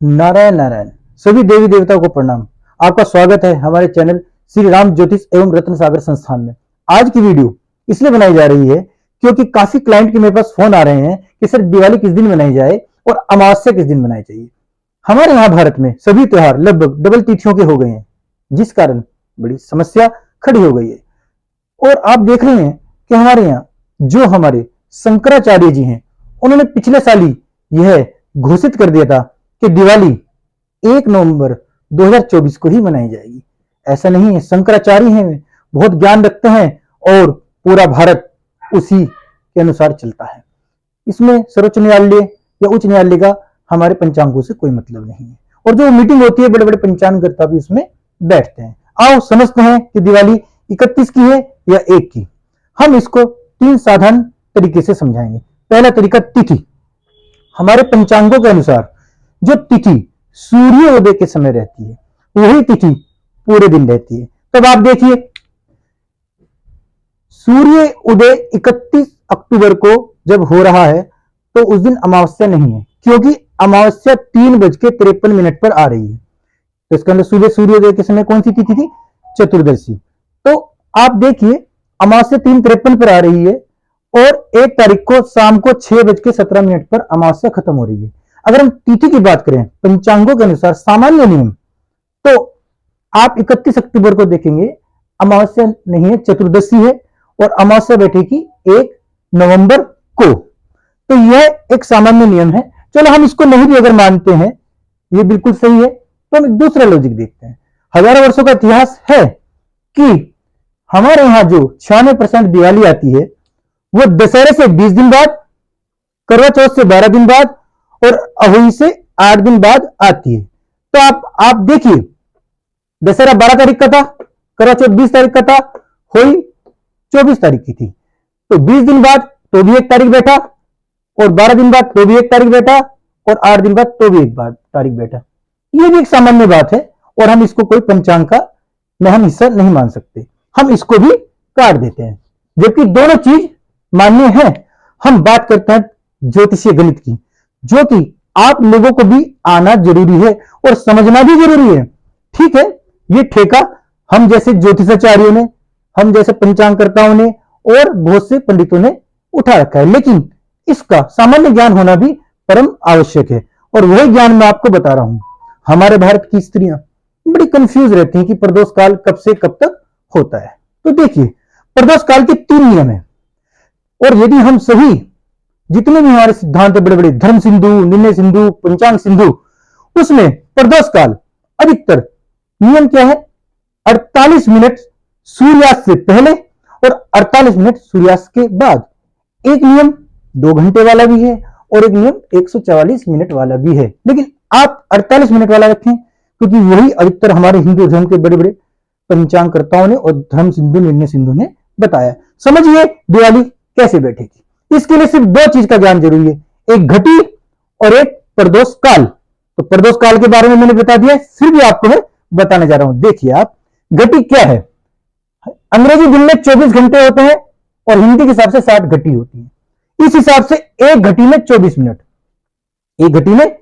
नारायण नारायण। सभी देवी देवताओं को प्रणाम। आपका स्वागत है हमारे चैनल श्री राम ज्योतिष एवं रत्न सागर संस्थान में। आज की वीडियो इसलिए बनाई जा रही है क्योंकि काफी क्लाइंट के मेरे पास फोन आ रहे हैं कि सर दिवाली किस दिन मनाई जाए और अमावस्या किस दिन मनाई चाहिए। हमारे यहाँ भारत में सभी त्योहार लगभग डबल तिथियों के हो गए हैं, जिस कारण बड़ी समस्या खड़ी हो गई है। और आप देख रहे हैं कि हमारे यहाँ जो हमारे शंकराचार्य जी हैं, उन्होंने पिछले साल ही यह घोषित कर दिया था कि दिवाली 1 नवंबर 2024 को ही मनाई जाएगी। ऐसा नहीं है, शंकराचार्य हैं, बहुत ज्ञान रखते हैं और पूरा भारत उसी के अनुसार चलता है। इसमें सर्वोच्च न्यायालय या उच्च न्यायालय का हमारे पंचांगों से कोई मतलब नहीं है। और जो मीटिंग होती है, बड़े बड़े पंचांगकर्ता भी उसमें बैठते हैं। आओ समझते हैं कि दिवाली 31 की है या 1 की। हम इसको 3 साधारण तरीके से समझाएंगे। पहला तरीका, तिथि। हमारे पंचांगों के अनुसार जो तिथि सूर्योदय के समय रहती है, वही तिथि पूरे दिन रहती है। तब आप देखिए, सूर्य उदय 31 अक्टूबर को जब हो रहा है तो उस दिन अमावस्या नहीं है, क्योंकि अमावस्या 3:53 पर आ रही है। तो इसका मतलब सुबह सूर्योदय के समय कौन सी तिथि थी? चतुर्दशी। तो आप देखिए, अमावस्या 3:53 पर आ रही है और 1 तारीख को शाम को 6:17 पर अमावस्या खत्म हो रही है। अगर हम तिथि की बात करें पंचांगों के अनुसार सामान्य नियम, तो आप 31 अक्टूबर को देखेंगे अमावस्या नहीं है, चतुर्दशी है और अमावस्या बैठेगी 1 नवंबर को। तो यह एक सामान्य नियम है। चलो हम इसको नहीं भी अगर मानते हैं, ये बिल्कुल सही है, तो हम दूसरा लॉजिक देखते हैं। हजारों वर्षों का इतिहास है कि हमारे यहां जो 96% दिवाली आती है वो दशहरे से 20 दिन बाद, करवा चौथ से 12 दिन बाद और अहोई से 8 दिन बाद आती है। तो आप देखिए, दशहरा 12 तारीख का था, करवा चौथ 20 तारीख का था, होली 24 तारीख की थी। तो 20 दिन बाद तो भी 1 तारीख बैठा और 12 दिन बाद तो भी 1 तारीख बैठा और 8 दिन बाद तो भी 1 तारीख बैठा। ये भी एक सामान्य बात है और हम इसको कोई पंचांग का अहम हिस्सा नहीं मान सकते। हम इसको भी काट देते हैं, जबकि दोनों चीज मान्य है। हम बात करते हैं ज्योतिषीय गणित की, जो कि आप लोगों को भी आना जरूरी है और समझना भी जरूरी है। ठीक है, ये ठेका हम जैसे ज्योतिषाचार्यों ने, हम जैसे पंचांगकर्ताओं ने और बहुत से पंडितों ने उठा रखा है, लेकिन इसका सामान्य ज्ञान होना भी परम आवश्यक है। और वही ज्ञान मैं आपको बता रहा हूं। हमारे भारत की स्त्रियां बड़ी कंफ्यूज रहती हैं कि प्रदोष काल कब से कब तक होता है। तो देखिए, प्रदोष काल के 3 नियम है और यदि हम सही जितने भी हमारे सिद्धांत बड़े बड़े धर्म सिंधु, निर्णय सिंधु, पंचांग सिंधु, उसमें प्रदोष काल अधिकतर नियम क्या है? 48 मिनट सूर्यास्त से पहले और 48 मिनट सूर्यास्त के बाद। एक नियम 2 घंटे वाला भी है और एक नियम 144 मिनट वाला भी है, लेकिन आप 48 मिनट वाला रखें क्योंकि वही अधिकतर हमारे हिंदू धर्म के बड़े बड़े पंचांगकर्ताओं ने और धर्म सिंधु, निर्णय सिंधु ने बताया। समझिए दिवाली कैसे बैठेगी। इसके लिए सिर्फ 2 चीज का ज्ञान जरूरी है, एक घटी और एक प्रदोष काल। तो प्रदोष काल के बारे में मैंने बता दिया, फिर भी आपको मैं बताने जा रहा हूं। देखिए आप, घटी क्या है? अंग्रेजी दिन में 24 घंटे होते हैं और हिंदी के हिसाब से 60 घटी होती है। इस हिसाब से एक घटी में 24 मिनट, एक घटी में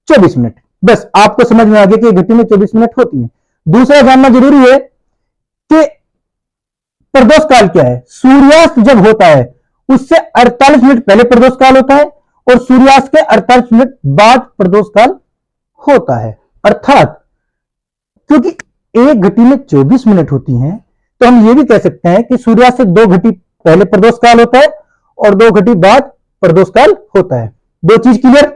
24 मिनट। बस आपको समझ में आ गया कि एक घटी में 24 मिनट होती है। दूसरा जानना जरूरी है कि प्रदोष काल क्या है। सूर्यास्त जब होता है उससे 48 मिनट पहले प्रदोष काल होता है और सूर्यास्त के 48 मिनट बाद प्रदोष काल होता है। अर्थात क्योंकि एक घटी में 24 मिनट होती हैं, तो हम ये भी कह सकते हैं कि सूर्यास्त से 2 घटी पहले प्रदोष काल होता है और 2 घटी बाद प्रदोष काल होता है। 2 चीज क्लियर।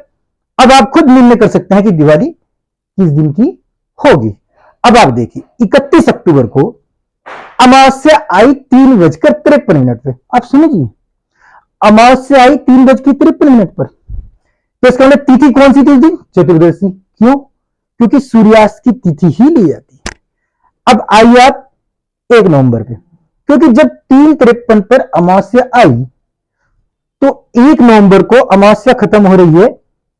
अब आप खुद निर्णय कर सकते हैं कि दिवाली किस दिन की होगी। अब आप देखिए, 31 अक्टूबर को अमावस्या आई 3:53 पे। आप समझिए, अमावस्या आई 3:53 पर। तो इसका मतलब तिथि कौन सी थी? चतुर्दशी। क्यों? क्योंकि सूर्यास्त की तिथि ही ली जाती है। अब आइए आप 1 नवंबर पे, क्योंकि जब 3:53 पर अमावस्या आई तो 1 नवंबर को अमावस्या खत्म हो रही है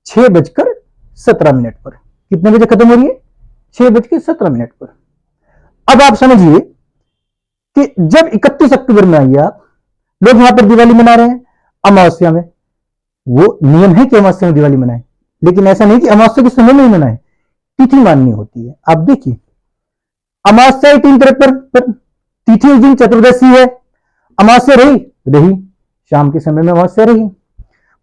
6:17 पर। कितने बजे खत्म हो रही है? 6:17 पर। अब आप समझिए कि जब 31 अक्टूबर में आइए आप, लोग यहां पर दिवाली मना रहे हैं अमावस्या में। वो नियम है कि अमावस्या में दिवाली मनाएं, लेकिन ऐसा नहीं कि अमावस्या के समय में ही मनाए, तिथि माननी होती है। आप देखिए, अमावस्या 3 पर तिथि उस दिन चतुर्दशी है, अमावस्या रही रही शाम के समय में अमावस्या रही,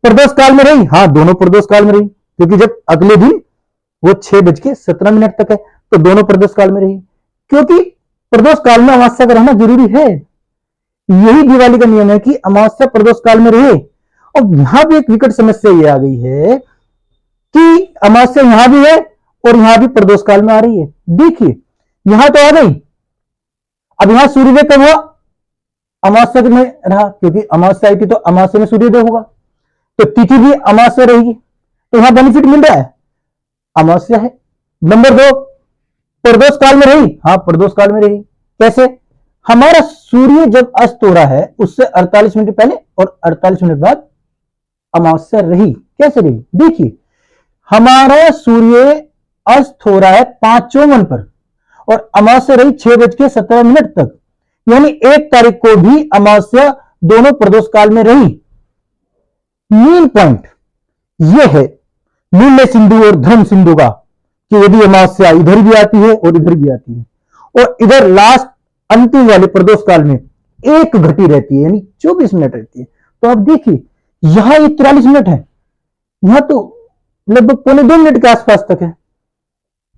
प्रदोष काल में रही, हाँ दोनों प्रदोष काल में रही, क्योंकि जब अगले दिन वो 6:17 तक है तो दोनों प्रदोष काल में रही, क्योंकि प्रदोष काल में अमावस्या का रहना जरूरी है। यही दिवाली का नियम है कि अमावस्या प्रदोष काल में रहे। और यहां भी एक विकट समस्या ये आ गई है कि अमावस्या यहां भी है और यहां भी प्रदोष काल में आ रही है। देखिए यहां तो आ गई, अब यहां सूर्योदय कब हुआ, अमावस्या में रहा, क्योंकि अमावस्या आई थी तो अमावस्या में सूर्योदय होगा, तो तिथि भी अमावस्या रहेगी, तो यहां बेनिफिट मिल रहा है, अमावस्या है। नंबर 2, प्रदोष काल में रही, हाँ प्रदोष काल में रही। कैसे, हमारा सूर्य जब अस्त हो रहा है उससे 48 मिनट पहले और 48 मिनट बाद अमावस्या रही। कैसे रही, देखिए हमारा सूर्य अस्त हो रहा है 5:54 पर और अमावस्या रही 6:17 तक, यानी 1 तारीख को भी अमावस्या दोनों प्रदोष काल में रही। मेन पॉइंट यह है नील सिंधु और धर्म सिंधु का, कि यदि अमावस्या इधर भी आती है और इधर भी आती है और इधर लास्ट अंतिम वाले प्रदोष काल में 1 घटी रहती है, यानी 24 मिनट रहती है, तो आप देखिए यहां ये 43 मिनट है, यहां तो लगभग 2.25 मिनट के आसपास तक है।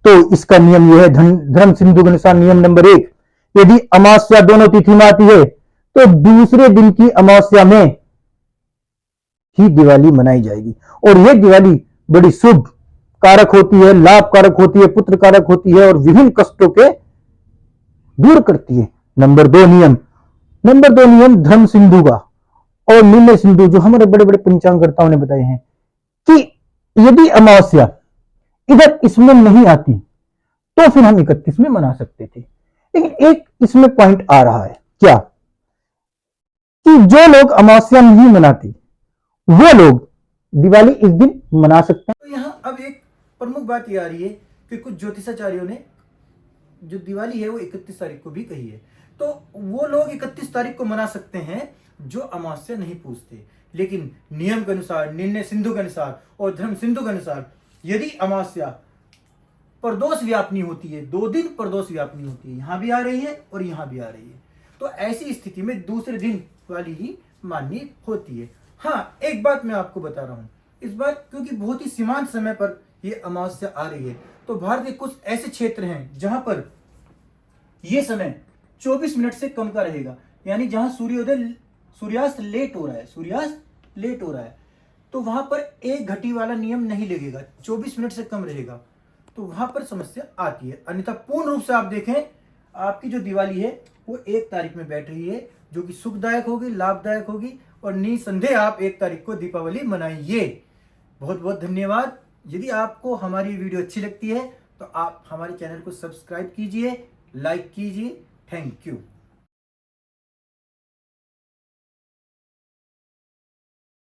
तो इसका नियम यह है धर्म सिंधु के अनुसार, नियम नंबर 1, यदि अमावस्या दोनों तिथि में आती है तो दूसरे दिन की अमावस्या में ही दिवाली मनाई जाएगी। और यह दिवाली बड़ी शुभ कारक होती है, लाभ कारक होती है, पुत्र कारक होती है और विभिन्न कष्टों के दूर करती है। नंबर 2 नियम धर्म सिंधु का और नील सिंधु, जो हमारे बड़े बड़े पंचांगकर्ताओं ने बताए हैं कि यदि अमावस्या इधर इसमें नहीं आती तो फिर हम 31 में मना सकते थे। लेकिन एक इसमें पॉइंट आ रहा है, क्या, कि जो लोग अमावस्या नहीं मनाते वो लोग दिवाली इस दिन मना सकते हैं। तो यहाँ अब एक प्रमुख बात ये आ रही है कि कुछ ज्योतिषाचार्यों ने जो दिवाली है वो 31 तारीख को भी कही है, तो वो लोग 31 तारीख को मना सकते हैं जो अमावस्या नहीं पूजते। लेकिन नियम के अनुसार, निर्णय सिंधु के अनुसार और धर्म सिंधु के अनुसार, यदि अमावस्या प्रदोष व्यापनी होती है, 2 दिन प्रदोष व्यापनी होती है, यहां भी आ रही है और यहां भी आ रही है, तो ऐसी स्थिति में दूसरे दिन वाली ही माननी होती है। हाँ, एक बात मैं आपको बता रहा हूं, इस बार क्योंकि बहुत ही सीमांत समय पर यह अमावस्या आ रही है, तो भारत के कुछ ऐसे क्षेत्र हैं जहां पर यह समय 24 मिनट से कम का रहेगा, यानी जहां सूर्यास्त लेट हो रहा है, तो वहां पर 1 घटी वाला नियम नहीं लगेगा, 24 मिनट से कम रहेगा, तो वहां पर समस्या आती है। अन्यथा पूर्ण रूप से आप देखें, आपकी जो दिवाली है वो 1 तारीख में बैठ रही है, जो कि सुखदायक होगी, लाभदायक होगी और निसंदेह आप 1 तारीख को दीपावली मनाइए। बहुत बहुत धन्यवाद। यदि आपको हमारी वीडियो अच्छी लगती है तो आप हमारे चैनल को सब्सक्राइब कीजिए, लाइक कीजिए। Thank you.